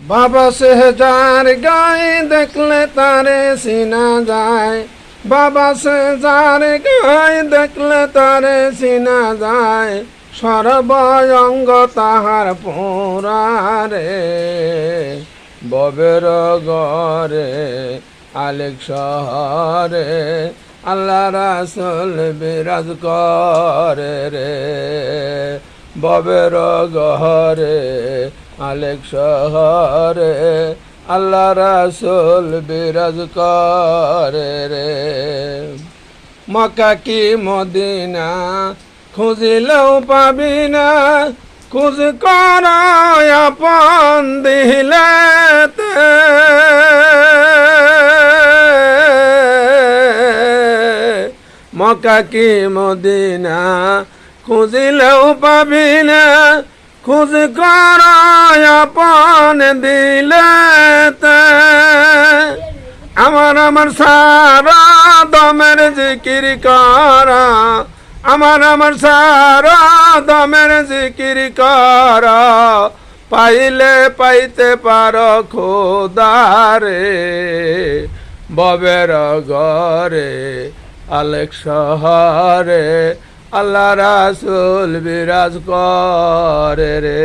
বাবা সে যার গায়ে দেখলে তারে চিনা যায়, বাবা সে যার গায়ে দেখলে তারে চিনা যায়, সর্বঙ্গ তাহার পোড়ারে। ববের গরে আলেক শহরে আল্লাহ রাসূল বিরাজ করে রে। ববের গহরে আলেক শহরে আল্লাহ রাসূল বিরাজ করে রে। মক্কা কি মদিনা খুঁজিলেও পাবি না, খুঁজ কর আপন দিলেতে। মক্কা কি মদিনা খুঁজিলেও পাবি না, খুঁজ কর আপন দিলেতে। আমার সারা দমের জিকির করা, আমার সারা দমের জিকির করা, পাইলে পাইতে পারো খোদারে। ববের গরে আলেক শহরে আল্লাহ রাসূল বিরাজ করে রে।